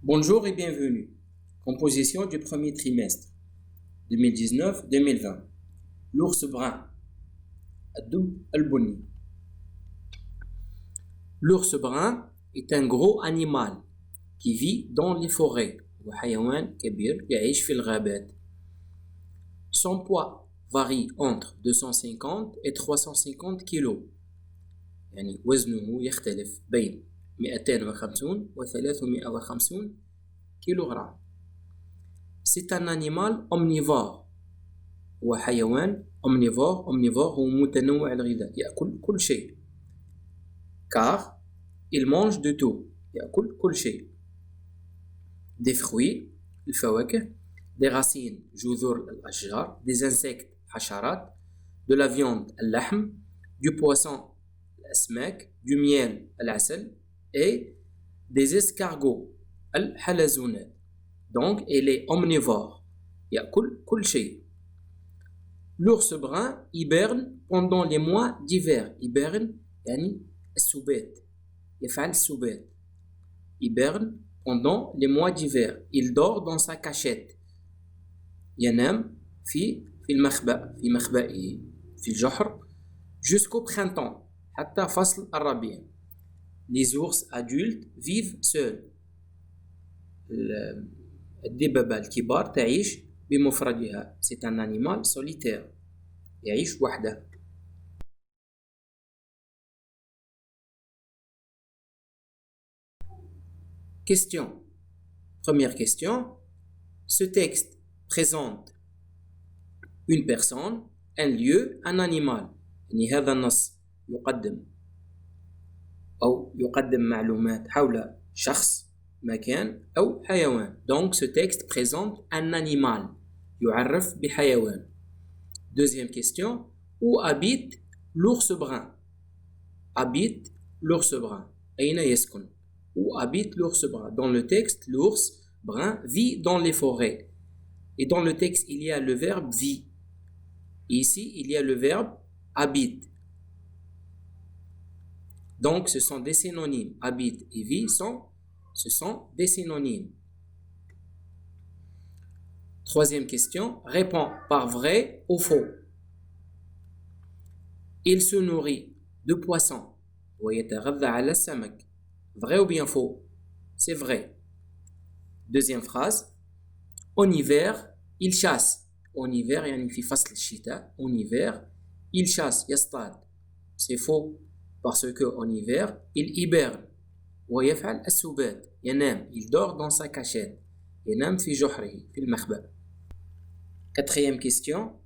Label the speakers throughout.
Speaker 1: Bonjour et bienvenue. Composition du premier trimestre 2019-2020. L'ours brun. Addoub al-Bouni. L'ours brun est un gros animal qui vit dans les forêts. وحيوان كبير يعيش في الغابات. Son poids varie entre 250 et 350 kg. يعني وزنه يختلف بين 250 و 350 كيلوغرام. C'est un animal omnivore. هو حيوان omnivore هو متنوع الغذاء يأكل كل شيء. Car il mange de tout. يأكل كل شيء. Des fruits, الفواكه, des racines, جذور الأشجار, des insectes, حشرات, de la viande, اللحم, du poisson, الأسماك, du miel, العسل, et des escargots, الحلزونات. Donc, elle est omnivore. يأكل كل شيء. L'ours brun hiberne pendant les mois d'hiver. Hiberne يعني السبات. يفعل السبات. Hiberne pendant les mois d'hiver. Il dort dans sa cachette. ينام في المخبأ في مخبئه في الجحر jusqu'au printemps حتى فصل الربيع. Les ours adultes vivent seuls. الدببة الكبار تعيش بمفردها. C'est un animal solitaire. يعيش وحده. Question. Première question. Ce texte présente une personne, un lieu, un animal. يعني هذا النص يقدم معلومات حول شخص, مكان أو حيوان. Donc ce texte présente un animal. يعرف بحيوان. Deuxième question. Où habite l'ours brun? Habite l'ours brun. أين يسكن? Où habite l'ours brun? Dans le texte, l'ours brun vit dans les forêts. Et dans le texte, il y a le verbe vit. Et ici, il y a le verbe habite. Donc, ce sont des synonymes. Habite et vit ce sont des synonymes. Troisième question. Réponds par vrai ou faux. Il se nourrit de poissons. ويتغذى على السمك. Vrai ou bien faux? C'est vrai. Deuxième phrase. En hiver, il chasse. En hiver, يعني في فصل الشتاء. En hiver, il chasse. يصطاد. C'est faux. Parce que en hiver, il hiberne. ويفعل السبات. ينام. Il dort dans sa cachette. ينام في جحره. في المخبأ. Quatrième question.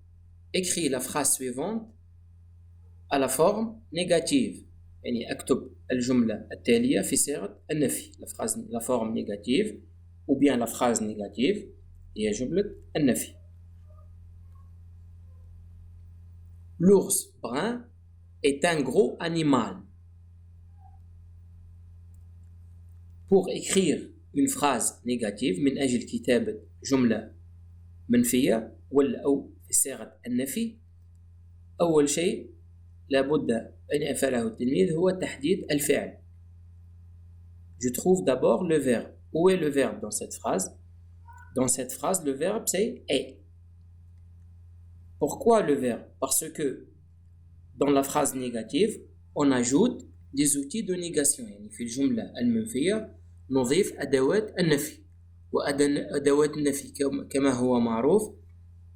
Speaker 1: Écris la phrase suivante à la forme négative. يعني أكتب الجملة التالية في صيغة النفي. La forme négative ou bien la phrase négative هي جملة النفي. L'ours brun est un gros animal. Pour écrire une phrase négative من أجل كتابة جملة منفية أو في صيغة النفي, أول شيء لابد أن يفعله التلميذ هو تحديد الفعل. Je trouve d'abord le verbe. Où est le verbe dans cette phrase? Dans cette phrase, le verbe c'est est. Pourquoi le verbe? Parce que dans la phrase négative, on ajoute des outils de négation. يعني في الجملة المنفية نضيف أدوات النفي. وأدوات النفي كما هو معروف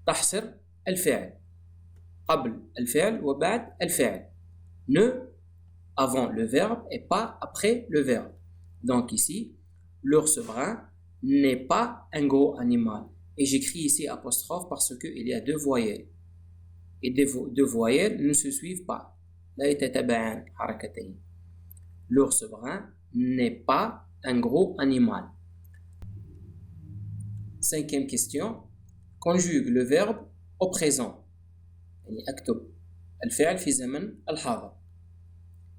Speaker 1: تحصر الفعل قبل الفعل وبعد الفعل. Ne avant le verbe et pas après le verbe. Donc ici, l'ours brun n'est pas un gros animal. Et j'écris ici apostrophe parce qu'il y a deux voyelles. Et deux voyelles ne se suivent pas. لا يتتابعان حركتين. L'ours brun n'est pas un gros animal. Cinquième question. Conjugue le verbe au présent. يعني أكتب الفعل في زمن الحاضر.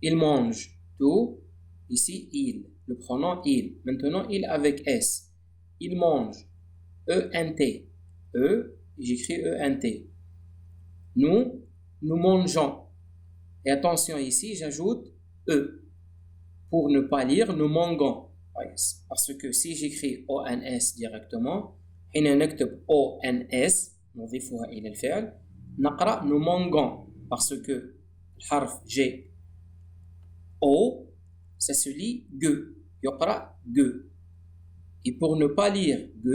Speaker 1: Il mange tout. Ici, il. Le pronom il. Maintenant, il avec S. Il mange. E-N-T. E, j'écris E-N-T. Nous mangeons. Et attention ici, j'ajoute E. Pour ne pas lire, nous mangeons. parce que si j'écris ONS directement, حين نكتب ONS نضيفها إلى الفعل نقرأ nous manquons parce que الحرف G O ça se lit G يقرأ G et pour ne pas lire G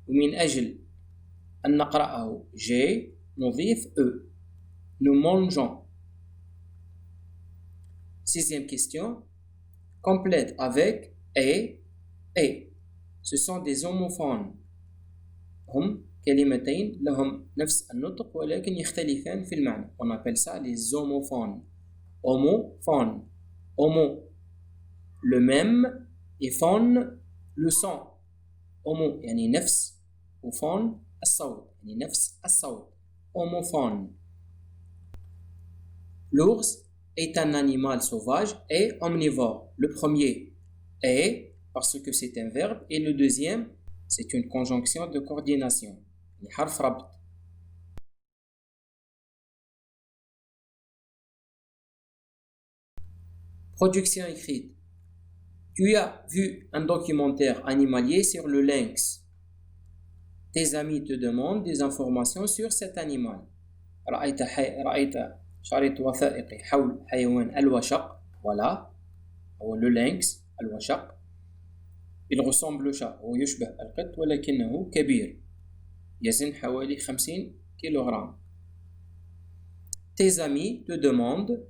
Speaker 1: ومن أجل أن نقرأه G نضيف E nous mangeons. Sixième question, complète avec et. Ce sont des homophones. هم كلمتين لهم نفس النطق ولكن يختلفان في المعنى. On appelle ça les homophones. Homophone. Homo, le même, et phone, le son. Homo يعني نفس وphone الصوت يعني نفس الصوت. Homophone. L'ours est un animal sauvage et omnivore. Le premier est parce que c'est un verbe et le deuxième c'est une conjonction de coordination. حرف ربط. Production écrite. Tu as vu un documentaire animalier sur le lynx. Tes amis te demandent des informations sur cet animal. رأيت شريط وثائقي حول حيوان الوشق. Voilà. هو le lynx الوشق. Il ressemble au chat. هو يشبه القط ولكنه كبير. يزن حوالي 50 كيلوغرام. Tes amis te demandent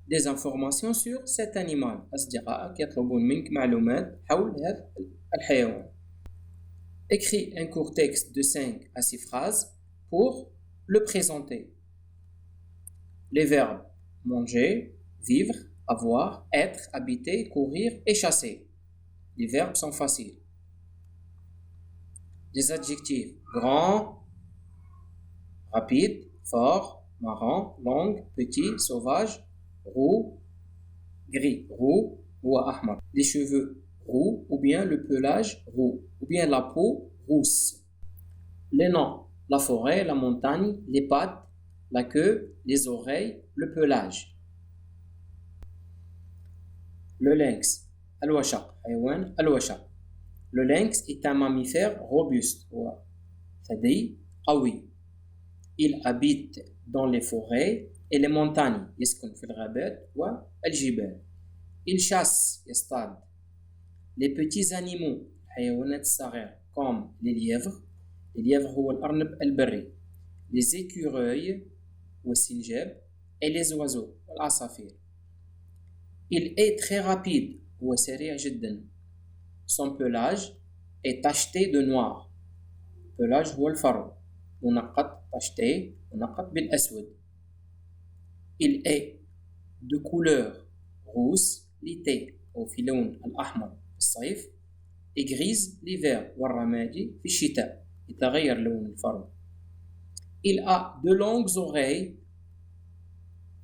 Speaker 1: des informations sur cet animal. أصدقائك يطلبون منك معلومات حول هذا الحيوان. Écris un court texte de 5 à 6 phrases pour le présenter. Les verbes manger, vivre, avoir, être, habiter, courir et chasser. Les verbes sont faciles. Des adjectifs grand, rapide, fort, marrant, long, petit, sauvage, roux, gris, roux ou ahmar. Les cheveux roux ou bien le pelage roux ou bien la peau rousse. Les noms, la forêt, la montagne, les pattes, la queue, les oreilles, le pelage. Le lynx, الوشق, حيوان الوشق. Le lynx est un mammifère robuste, ثدي قوي. Il habite dans les forêts et les montagnes, يسكن في الغابات والجبال. Il chasse, يصطاد. Les petits animaux, الحيوانات الصغيرة, comme les lièvres. Les lièvres هو الأرنب البري. Les écureuils والسنجاب et les oiseaux والعصافير. Il est très rapide هو سريع جدا. Son pelage est tacheté de noir. pelage هو الفرو منقط tacheté منقط بالأسود. Il est de couleur rousse l'été وفي لون الأحمر في الصيف et grise l'hiver والرمادي في الشتاء يتغير لون الفرو. Il a de longues oreilles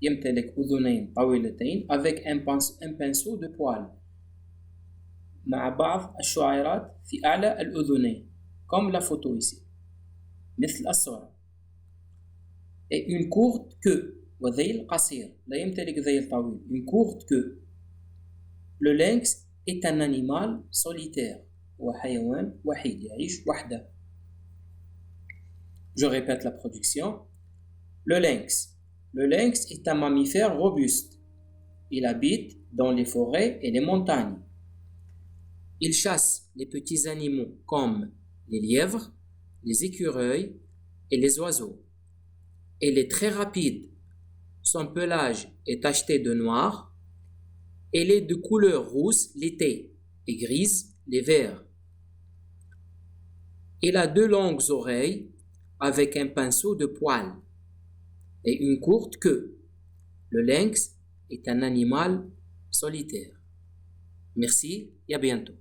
Speaker 1: يمتلك أذنين طويلتين avec un pinceau de poils مع بعض الشعيرات في أعلى الأذنين comme la photo ici مثل الصورة. et une courte queue وذيل قصير لا يمتلك ذيل طويل. une courte queue. Le lynx est un animal solitaire هو حيوان وحيد يعيش وحده. Je répète la production. Le lynx. Le lynx est un mammifère robuste. Il habite dans les forêts et les montagnes. Il chasse les petits animaux comme les lièvres, les écureuils et les oiseaux. Il est très rapide. Son pelage est tacheté de noir. Il est de couleur rousse l'été et grise l'hiver. Il a 2 longues oreilles avec un pinceau de poils et une courte queue. Le lynx est un animal solitaire. Merci et à bientôt.